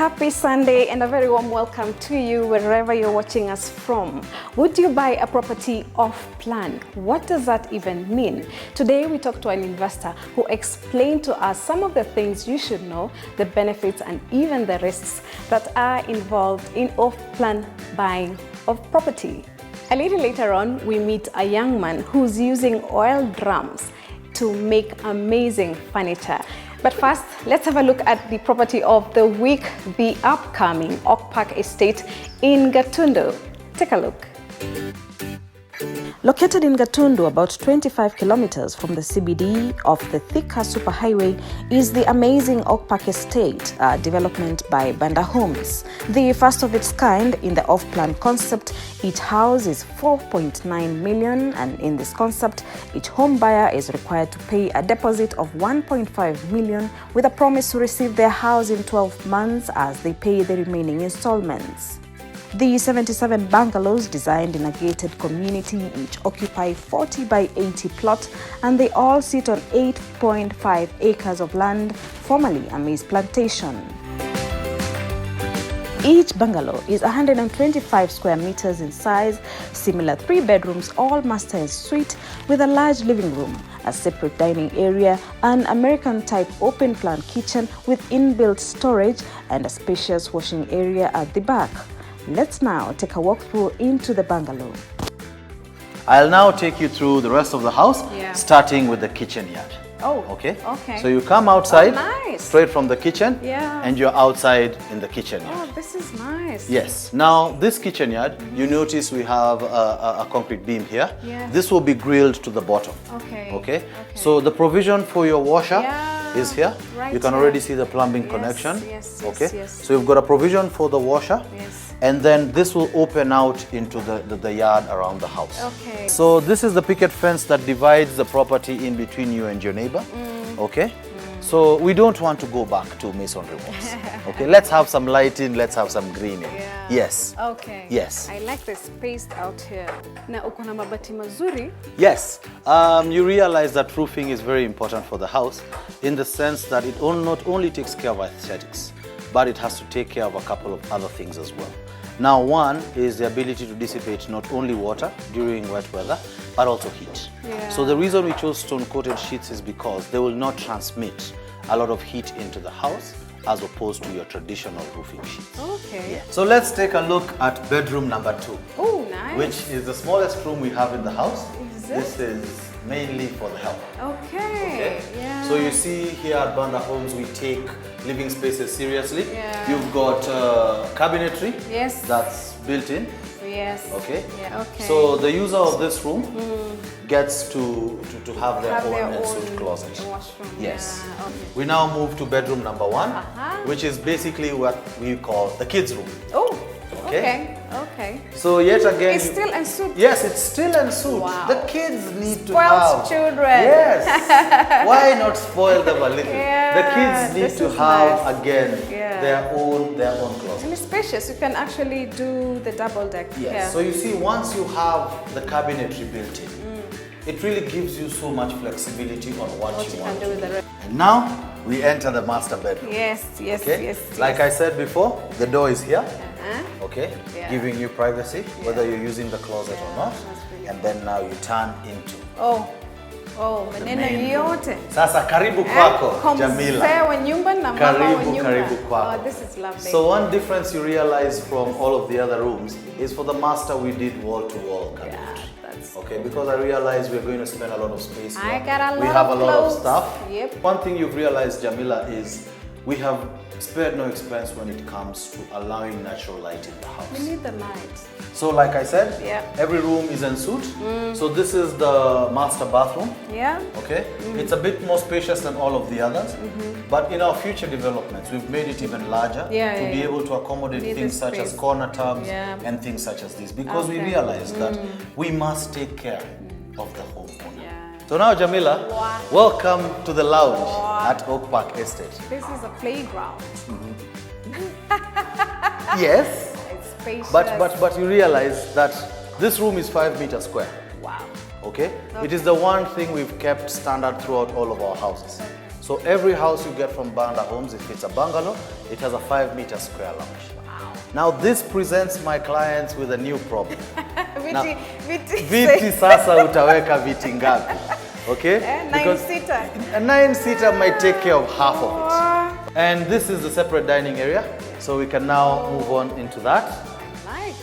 Happy Sunday and a very warm welcome to you wherever you're watching us from. Would you buy a property off plan? What does that even mean? Today we talk to an investor who explained to us some of the things you should know, the benefits and even the risks that are involved in off-plan buying of property. A little later on, we meet a young man who's using oil drums to make amazing furniture. But first, let's have a look at the property of the week, the upcoming Oak Park Estate in Gatundu. Take a look. Located in Gatundu, about 25 kilometers from the CBD of the Thika Superhighway, is the amazing Oak Park Estate, a development by Banda Homes. The first of its kind in the off-plan concept, each house is 4.9 million, and in this concept, each home buyer is required to pay a deposit of 1.5 million with a promise to receive their house in 12 months as they pay the remaining installments. The 77 bungalows designed in a gated community each occupy 40 by 80 plot, and they all sit on 8.5 acres of land, formerly a maize plantation. Each bungalow is 125 square meters in size, similar 3 bedrooms, all master en suite with a large living room, a separate dining area, an American-type open-plan kitchen with inbuilt storage, and a spacious washing area at the back. Let's now take a walkthrough into the bungalow. I'll now take you through the rest of the house, starting with the kitchen yard. Oh, okay. Okay. So you come outside, nice. straight from the kitchen, and you're outside in the kitchen yard. Oh, this is nice. Yes. Now, this kitchen yard, you notice we have a concrete beam here. Yeah. This will be grilled to the bottom. Okay. So the provision for your washer is here. Right, you can already see the plumbing connection. Yes. So you've got a provision for the washer. Yes. And then this will open out into the yard around the house. Okay. So this is the picket fence that divides the property in between you and your neighbor. Okay. So we don't want to go back to masonry walls. Okay. Let's have some lighting. Let's have some greening. Yes. Okay. Yes. I like the space out here. Na uko na mabati mazuri. Yes. You realize that roofing is very important for the house in the sense that it not only takes care of aesthetics, but it has to take care of a couple of other things as well. Now, one is the ability to dissipate not only water during wet weather, but also heat. So the reason we chose stone-coated sheets is because they will not transmit a lot of heat into the house as opposed to your traditional roofing sheets. Okay. So let's take a look at bedroom number 2. Oh, nice. Which is the smallest room we have in the house. Is this is mainly for the helper. Okay. Yeah. So you see here at Banda Homes, we take living spaces seriously. You've got cabinetry. Yes. That's built in. Yes. Okay. Yeah. Okay. So the user of this room gets to have their own ensuite closet. Washroom. Yes. Yeah. Okay. We now move to bedroom number 1, which is basically what we call the kids' room. Oh. Okay. Okay. So yet again, It's still en suite. yes, it's still en suite. Wow. The kids need to Spoiled have children. Yes. Why not spoil them a little? The kids need this to is have nice. again their own closet. And it's spacious. You can actually do the double deck. Yes. So you see, once you have the cabinetry built in, it really gives you so much flexibility on what you you want. can do with the rest. And now we enter the master bedroom. Yes. Okay. Like I said before, the door is here. Okay, giving you privacy, whether you're using the closet or not. And then now you turn into maneno yote. Sasa karibu kwako, Jamila. Mzee wa nyumba na mama wa nyumba. Karibu kwako. Oh, this is lovely. So one difference you realize from all of the other rooms is for the master we did wall-to-wall cabinetry. Okay, because I realized we're going to spend a lot of space here. I got a lot we have of a lot of clothes. stuff. Yep. One thing you've realized, Jamila, is we have spared no expense when it comes to allowing natural light in the house. We need the light. So like I said, every room is en suite. So this is the master bathroom. Yeah. Okay. It's a bit more spacious than all of the others. But in our future developments, we've made it even larger to be able to accommodate things such as corner tubs and things such as this, because we realized that we must take care of the homeowner. So now, Jamila, welcome to the lounge at Oak Park Estate. This is a playground. Yes. It's spacious. But you realize that this room is 5 meters square. Wow. Okay? It is the one thing we've kept standard throughout all of our houses. So every house you get from Banda Homes, if it's a bungalow, it has a 5-meter square lounge. Wow. Now this presents my clients with a new problem. Viti sasa utaweka viti ngapi? Okay? 9-seater. A 9-seater might take care of half of it. And this is the separate dining area. So we can now move on into that. I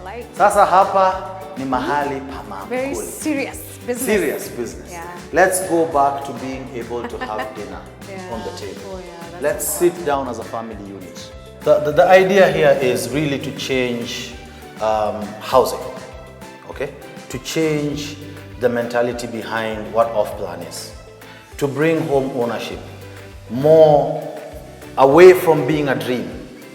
like. Sasa hapa ni mahali pa maamkuli. Very serious business. Serious business. Yeah. Let's go back to being able to have dinner on the table. Oh, yeah, Let's sit down as a family unit. The idea here is really to change housing, okay? To change the mentality behind what off-plan is. To bring home ownership more away from being a dream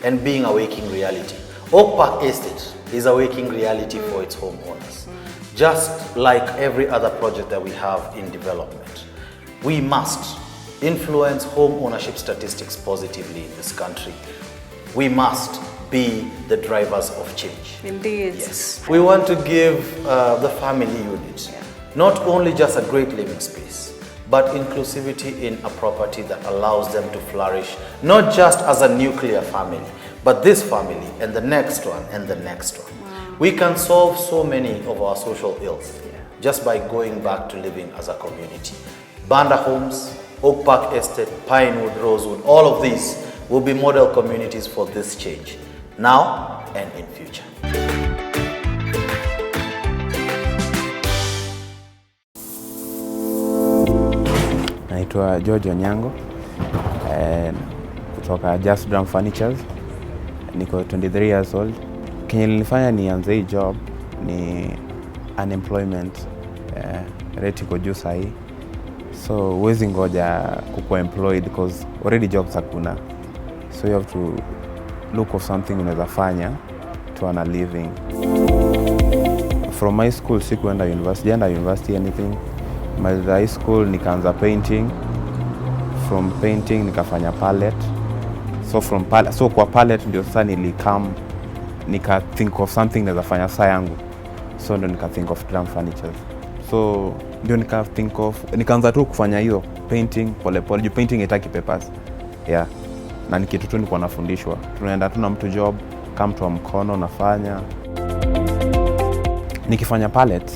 and being a waking reality. Oak Park Estate is a waking reality for its homeowners. Just like every other project that we have in development. We must influence home ownership statistics positively in this country. We must be the drivers of change. Indeed. Yes. We want to give the family unit not only just a great living space, but inclusivity in a property that allows them to flourish, not just as a nuclear family, but this family and the next one and the next one. Wow. We can solve so many of our social ills just by going back to living as a community. Banda Homes, Oak Park Estate, Pinewood, Rosewood, all of these will be model communities for this change, now and in future. Naitwa George Onyango kutoka Just Drum Furnitures. Niko 23 years old. Kenye nilifanya nianze hii job ni unemployment rate iko juu sahi. So huwezi ngoja kukuwa employed because already jobs hakuna. So you have to look for something unaweza fanya to earn a living. From my school sikuenda university anything. My high school nikaanza painting. From painting nikafanya palette. So kwa palette ndio sasa nika think of something naweza fanya saa yangu. So ndio nika think of drum furnitures. So ndio nikaanza tu kufanya hiyo painting pole. Juu painting haitaki papers. Yeah. Na ni kitu tu nilikuwa nafundishwa. Tunaenda tu na mtu job, kama mtu wa mkono nafanya. Nikifanya palette,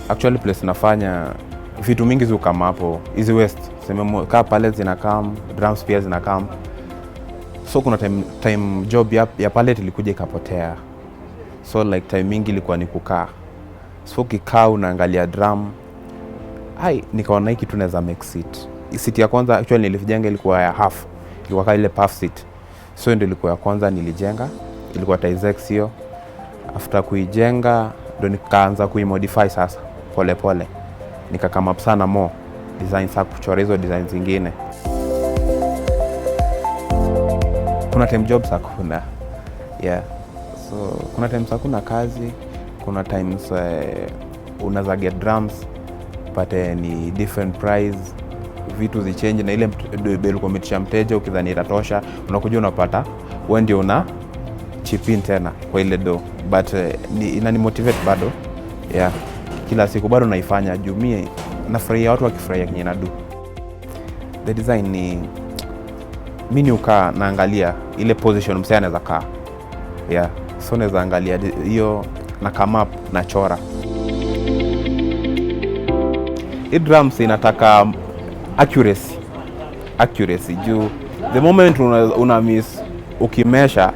actually place nafanya vitu mingi ziko kama hapo, easy waste. Sema kama pallets zinakam, drums pia zinakam. So kuna time job ya palette ilikuja ikapotea. So like time mingi ilikuwa ni kukaa. So kikaa unaangalia drum. Nikaona hiki tunaweza make seat. Seat ya kwanza actually nilijenga ilikuwa ya half. Ilikuwa kama ile puff seat. So ndio ilikuwa ya kwanza nilijenga. Ilikuwa Tizex hiyo. After kuijenga ndio nikaanza kuimodify sasa pole. Nikakama up sana more designs za kuchora hizo designs zingine. Kuna time jobs hakuna. Yeah. So kuna times hakuna kazi, kuna times unaweza get drums but ni different price, vitu zichange na ile bei umetisha mteja ukidhani itatosha, unakuja unapata wewe ndio una chip in tena kwa ile do, but inani motivate bado. Yeah. Kila siku bado naifanya juu mimi nafurahia watu wakifurahia kenye na do. The design ni mimi ukaa naangalia ile position msee anaweza kaa. Yeah. So naweza angalia hiyo na come up na chora. Hii drums inataka accuracy juu the moment una miss ukimesha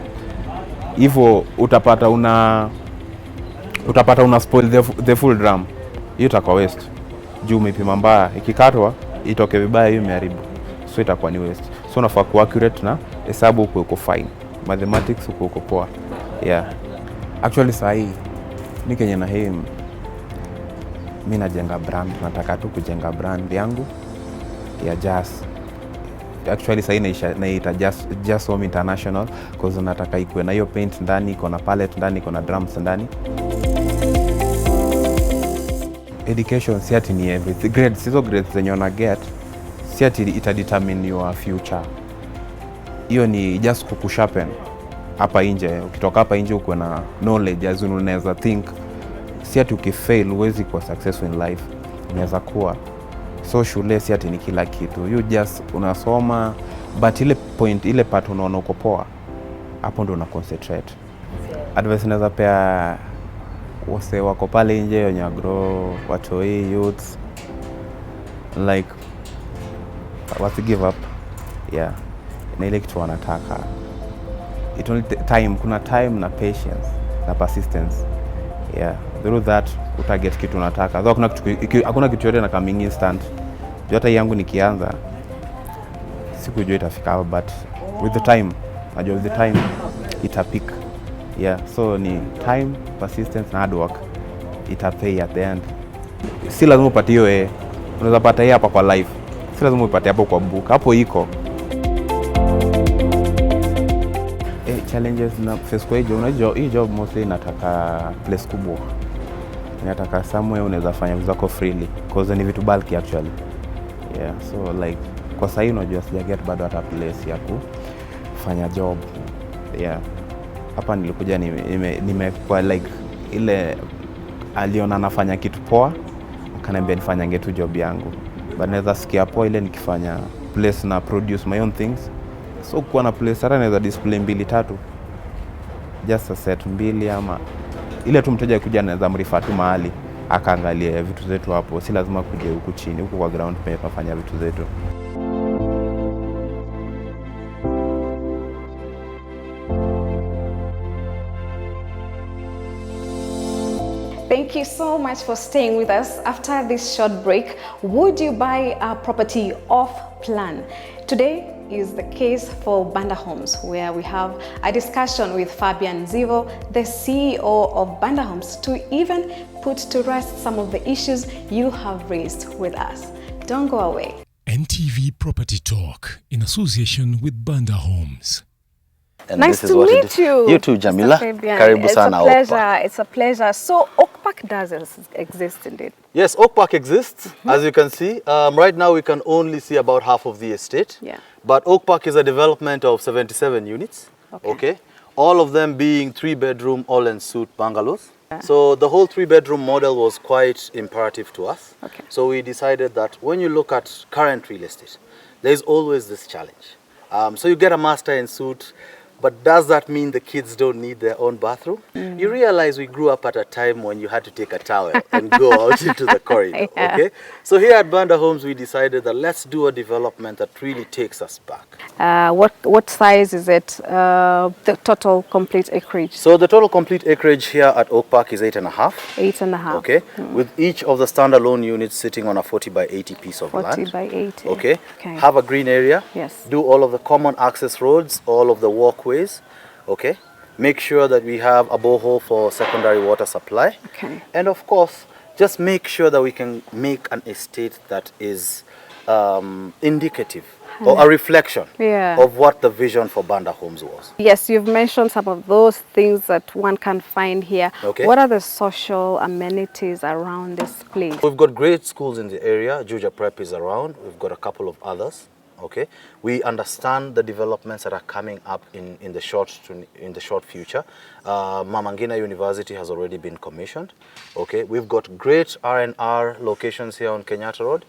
hivyo utapata una spoil the full drum. Hiyo itakuwa waste. Juu umepima mbaya, ikikatwa itoke vibaya, hiyo imeharibu. So itakuwa ni waste. So unafaa ku accurate na hesabu uko fine. Mathematics uko poa. Yeah. Actually sahi ni Kenya na hii mimi najenga brand, nataka tu kujenga brand yangu ya jazz. Actually sahi naita Jazz Home International because nataka ikuwe na hiyo paint ndani, iko na palette ndani, iko na drums ndani. Education si ati ni everything. Grades, hizo grades zenye una get si ati ita determine your future. Hiyo ni just kukusharpen hapa nje. Ukitoka hapa nje uko na knowledge as unaweza think si ati ukifail huwezi kuwa successful in life. Unaweza kuwa. So shule si ati ni kila kitu. You just unasoma, but ile point, ile part unaona uko poa, hapo ndo una concentrate. Advice naweza pea wase wako pale nje wenye grow, watoi, youths, like wasi give up. Yeah. Na ile kitu wanataka. It only time, kuna time na patience na persistence. Yeah. Through that utaget kitu unataka. Though hakuna kitu yote na coming instant. Hata yangu nikianza sikujua itafika hapo, but with the time, najua with the time itapik. Yeah, so ni time, persistence na hard work. Itapay at the end. Si lazima upate hiyo unaweza pata hapa kwa life. Si lazima upate hapo kwa book. Hapo iko. Challenges na face kwa hiyo, unajua hii job mostly inataka place kubwa. Inataka somewhere unaweza fanya vitu zako freely because ni vitu bulky actually. Yeah, so like kwa sasa unajua sijaget bado hata place ya kufanya job. Yeah. Hapa nilikuja nimekuwa like ile aliona nafanya kitu poa, akaniambia nifanyange tu job yangu. But naweza sikia poa ile nikifanya place na produce my own things. So kuwa na place hata naweza display 2-3. Just a set 2 ama ile tu mteja kuja anaweza mrefer tu mahali akaangalia vitu zetu hapo. Si lazima kuja huku chini, huku kwa ground pia tunafanya vitu zetu. Thank you so much for staying with us. After this short break, would you buy a property off plan? Today is the case for Banda Homes, where we have a discussion with Fabian Zivo, the CEO of Banda Homes, to even put to rest some of the issues you have raised with us. Don't go away. NTV Property Talk in association with Banda Homes. And nice to meet you. You too, Jamila. Karibu sana Oak Park. It's a pleasure. So Oak Park does exist indeed. Yes, Oak Park exists. As you can see, right now we can only see about half of the estate. Yeah. But Oak Park is a development of 77 units. Okay. All of them being 3-bedroom all-en-suite bungalows. So the whole 3-bedroom model was quite imperative to us. Okay. So we decided that when you look at current real estate, there's always this challenge. So you get a master en suite, but does that mean the kids don't need their own bathroom? You realize we grew up at a time when you had to take a towel and go out into the corridor, okay? So here at Banda Homes, we decided that let's do a development that really takes us back. What size is it, the total complete acreage? So the total complete acreage here at Oak Park is 8.5. 8.5. Okay, with each of the standalone units sitting on a 40 by 80 piece of 40 land. by 80. Okay, have a green area. Yes. Do all of the common access roads, all of the walkways. Okay, make sure that we have a borehole for secondary water supply. Okay. And of course, just make sure that we can make an estate that is indicative or a reflection of what the vision for Banda Homes was. Yes, you've mentioned some of those things that one can find here. Okay. What are the social amenities around this place? We've got great schools in the area. Juja Prep is around. We've got a couple of others. Okay, we understand the developments that are coming up in the short future. Mama Ngina University has already been commissioned. Okay, we've got great R&R locations here on Kenyatta Road.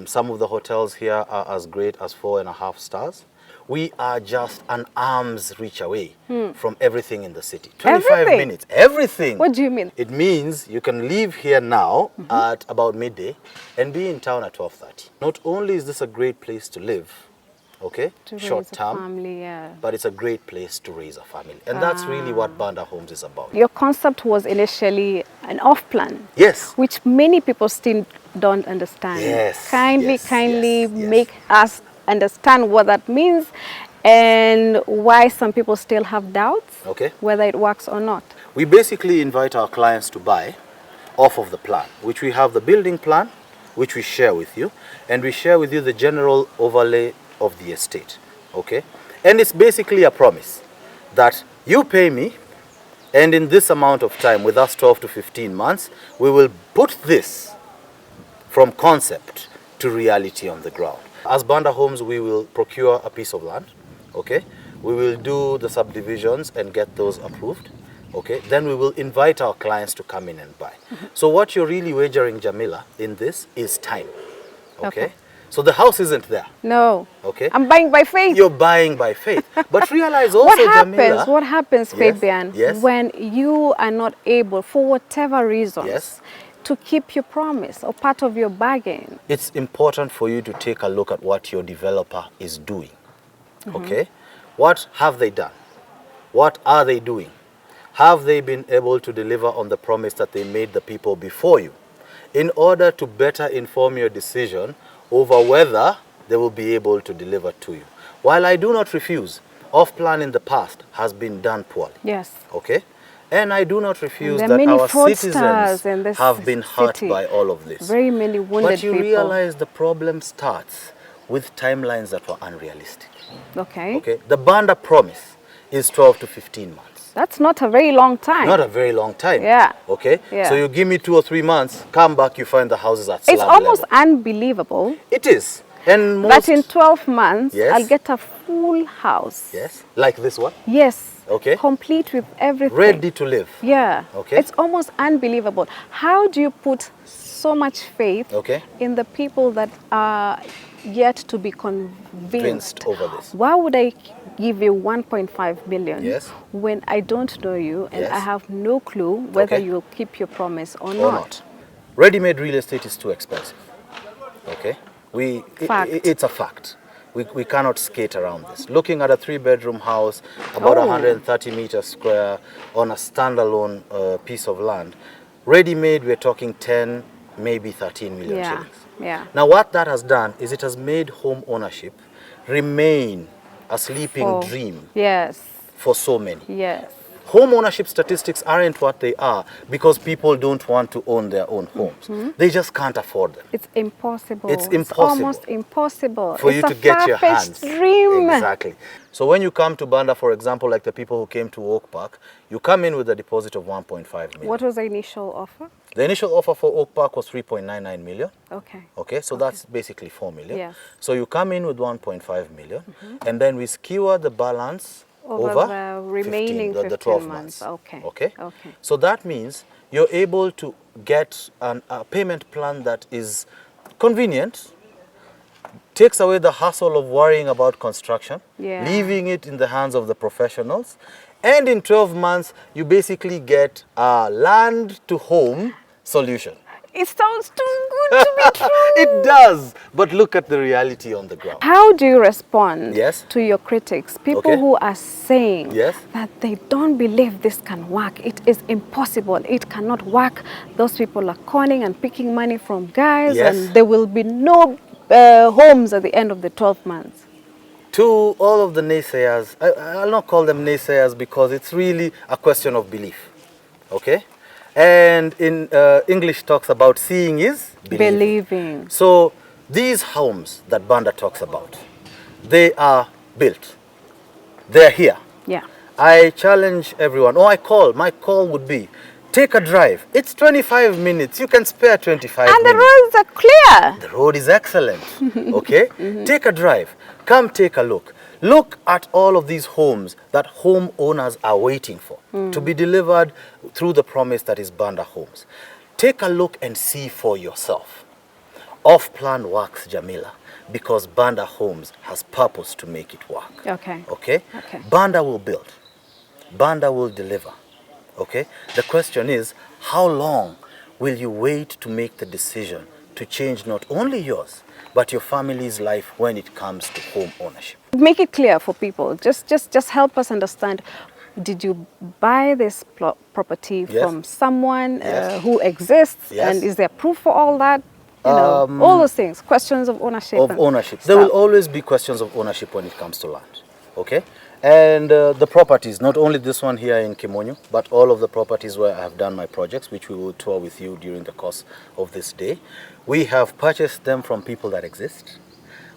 Some of the hotels here are as great as 4.5 stars. We are just an arm's reach away from everything in the city. 25 minutes, everything. What do you mean? It means you can leave here now at about midday and be in town at 12:30. Not only is this a great place to live, okay, short term, but it's a great place to raise a family. And that's really what Banda Homes is about. Your concept was initially an off-plan. Yes. Which many people still don't understand. Yes. Kindly make us understand what that means and why some people still have doubts whether it works or not. We basically invite our clients to buy off of the plan, which we have the building plan, which we share with you, and we share with you the general overlay of the estate. Okay? And it's basically a promise that you pay me, and in this amount of time, with us 12 to 15 months, we will put this from concept to reality on the ground. As Banda Homes, we will procure a piece of land, okay? We will do the subdivisions and get those approved. okay, then we will invite our clients to come in and buy. So what you're really wagering, Jamila, in this is time. Okay? So the house isn't there. No. Okay? I'm buying by faith. You're buying by faith. But realize also, What happens, Yes, Fabian, yes. when you are not able, for whatever reasons, Yes. to keep your promise or part of your bargain? It's important for you to take a look at what your developer is doing. Okay? What have they done? What are they doing? Have they been able to deliver on the promise that they made the people before you? In order to better inform your decision over whether they will be able to deliver to you. While I do not refuse, off-plan in the past has been done poorly. Yes. Okay? And I do not refuse There are that many our fraudsters in citizens this have been hurt city. by all of this. Very many wounded But you people. realize the problem starts with timelines that were unrealistic. Okay. Okay? The Banda promise is 12 to 15 months. That's not a very long time. Not a very long time. Yeah. Okay? Yeah. So you give me 2 or 3 months, come back, you find the houses at It's slab almost level. unbelievable It is. And most... that in 12 months, Yes. I'll get a full house. Yes. Like this one. Yes. Okay. Complete with everything. Ready to live. Yeah. Okay. It's almost unbelievable. How do you put so much faith Okay. in the people that are yet to be convinced? Convinced over this. Why would I give you 1.5 million Yes. when I don't know you and Yes. I have no clue whether Okay. you'll keep your promise or Or not? not. Ready-made real estate is too expensive. Okay? Fact. It's a fact. We cannot skate around this. Looking at a 3-bedroom house, about Oh. 130 meters square on a standalone piece of land, ready-made, we're talking 10, maybe 13 million Yeah. shillings. Yeah. Now what that has done is it has made home ownership remain a sleeping For- dream Yes. for so many. Yes. Home ownership statistics aren't what they are because people don't want to own their own homes. They just can't afford them. It's impossible. It's impossible. almost impossible. For it's you a to get your far-fetched hands. dream. Exactly. So when you come to Banda, for example, like the people who came to Oak Park, you come in with a deposit of 1.5 million. What was the initial offer? The initial offer for Oak Park was 3.99 million. Okay. Okay, so that's basically 4 million. Yes. So you come in with 1.5 million, and then we skewer the balance Over the remaining 15, 15 months. months. Okay. Okay. Okay. So that means you're able to get a payment plan that is convenient, takes away the hassle of worrying about construction, Yeah. leaving it in the hands of the professionals, and in 12 months you basically get a land to home solution. It sounds too good to be true. It does, but look at the reality on the ground. How do you respond Yes. to your critics? People Okay. who are saying Yes. that they don't believe this can work. It is impossible. It cannot work. Those people are conning and picking money from guys, Yes. and there will be no homes at the end of the 12 months. To all of the naysayers, I'll not call them naysayers because it's really a question of belief, okay? And in English talks about seeing is Believing. So these homes that Banda talks about, they are built. They're here. Yeah. I challenge everyone, my call would be, take a drive. It's 25 minutes. You can spare 25 And the minutes. roads are clear. The road is excellent, okay? Take a drive. Come take a look. Look at all of these homes that homeowners are waiting for to be delivered through the promise that is Banda Homes. Take a look and see for yourself. Off-plan works, Jamila, because Banda Homes has purpose to make it work. Okay. Okay? Okay. Banda will build. Banda will deliver. Okay? The question is, how long will you wait to make the decision to change not only yours, but your family's life when it comes to home ownership? Make it clear for people. Just help us understand. Did you buy this property Yes. from someone Yes. who exists? Yes. And is there proof for all that? You know, all those things, questions of ownership. Of and ownership. There will stuff. always be questions of ownership when it comes to land. Okay? And the properties, not only this one here in Kimonyo, but all of the properties where I have done my projects, which we will tour with you during the course of this day, we have purchased them from people that exist.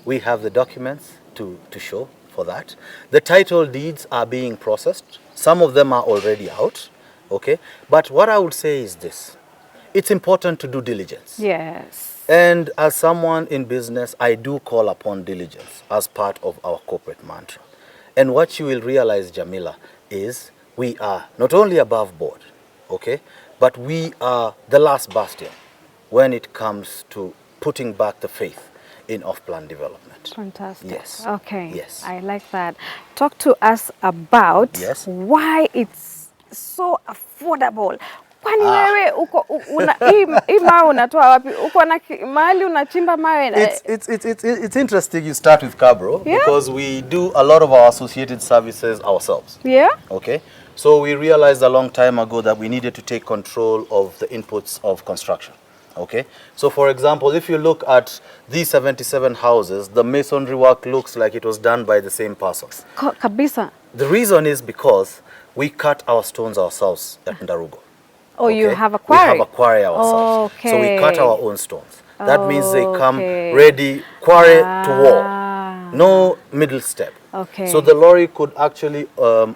We have the documents to show for that. The title deeds are being processed. Some of them are already out. Okay? But what I would say is this. It's important to do diligence. Yes. And as someone in business, I do call upon diligence as part of our corporate mantra. And what you will realize, Jamila, is we are not only above board, okay, but we are the last bastion when it comes to putting back the faith in off-plan development. Fantastic. Yes. Okay. Yes. I like that. Talk to us about Yes. why it's so affordable. Kwani wewe uko hii mawe unatoa wapi? Uko na mahali unachimba mawe? It's interesting you start with Cabro, Yeah. because we do a lot of our associated services ourselves. Yeah. Okay, so we realized a long time ago that we needed to take control of the inputs of construction. Okay, so for example, if you look at these 77 houses, the masonry work looks like it was done by the same person. Kabisa. The reason is because we cut our stones ourselves at Ndarugo. Oh, you Okay? have a quarry? We have a quarry ourselves. Okay. So we cut our own stones. That means they come Okay. ready, quarry to wall. No middle step. Okay. So the lorry could actually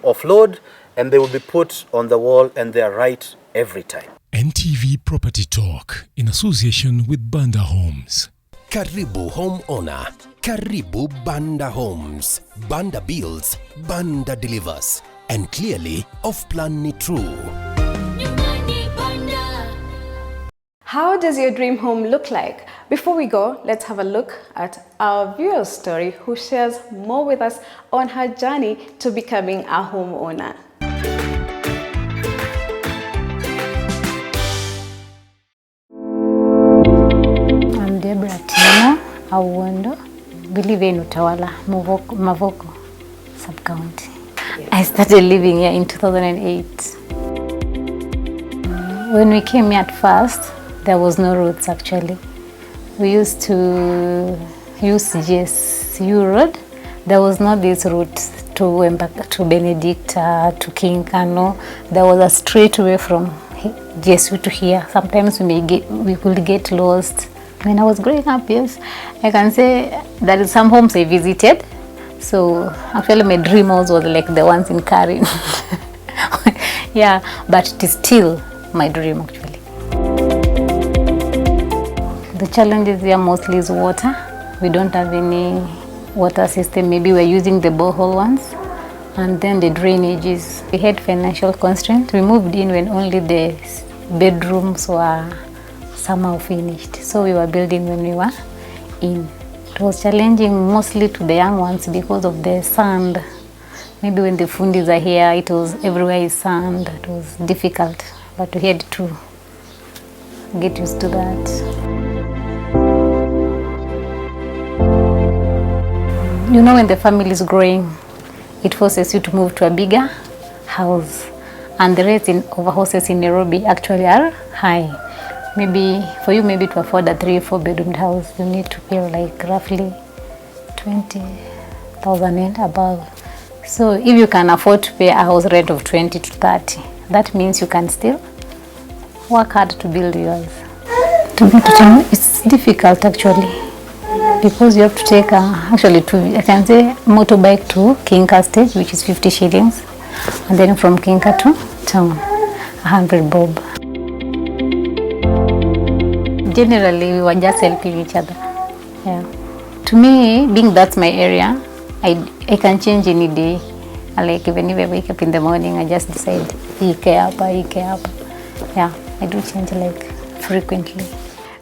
offload, and they will be put on the wall, and they are right every time. NTV Property Talk in association with Banda Homes. Karibu homeowner. Karibu Banda Homes. Banda builds, Banda delivers. And clearly, off-plan ni true. How does your dream home look like? Before we go, let's have a look at our viewer's story who shares more with us on her journey to becoming a homeowner. I'm Deborah Tino Awundo, believe in Utawala, Mavoko sub-county. I started living here in 2008. When we came here at first, there was no roads actually. We used to use GSU road. There was not this route to Benedicta, to King Kano. There was a straight way from GSU to here. Sometimes we could get lost. When I was growing up, yes, I can say there is some homes I visited. So actually my dream house was like the ones in Karin. Yeah, but it is still my dream actually. The challenges here mostly is water. We don't have any water system. Maybe we're using the borehole ones. And then the drainages. We had financial constraints. We moved in when only the bedrooms were somehow finished. So we were building when we were in. It was challenging mostly to the young ones because of the sand. Maybe when the fundis are here, it was everywhere is sand. It was difficult, but we had to get used to that. You know, when the family is growing, it forces you to move to a bigger house. And the rates of houses in Nairobi actually are high. Maybe for you, maybe to afford a 3 or 4 bedroomed house, you need to pay like roughly 20,000 and above. So if you can afford to pay a house rent of 20 to 30, that means you can still work hard to build yours. It's difficult actually, because you have to take I can say motorbike to Kinka stage, which is 50 shillings, and then from Kinka to town, 100 bob. Generally, we were just helping each other. Yeah. To me, being that's my area, I can change any day. Like even if I wake up in the morning, I just decide, yeah, I do change like frequently.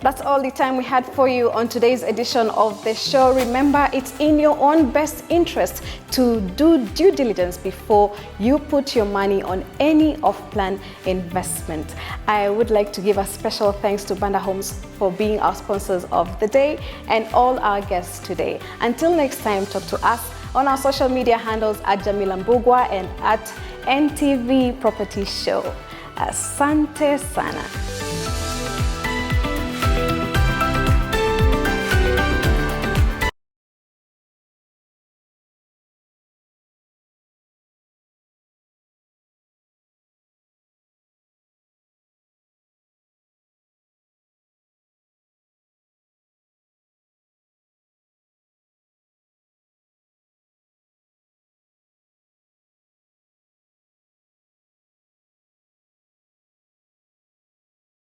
That's all the time we had for you on today's edition of the show. Remember, it's in your own best interest to do due diligence before you put your money on any off-plan investment. I would like to give a special thanks to Banda Homes for being our sponsors of the day and all our guests today. Until next time, talk to us on our social media handles at Jamila Mbugwa and at NTV Property Show. Asante sana.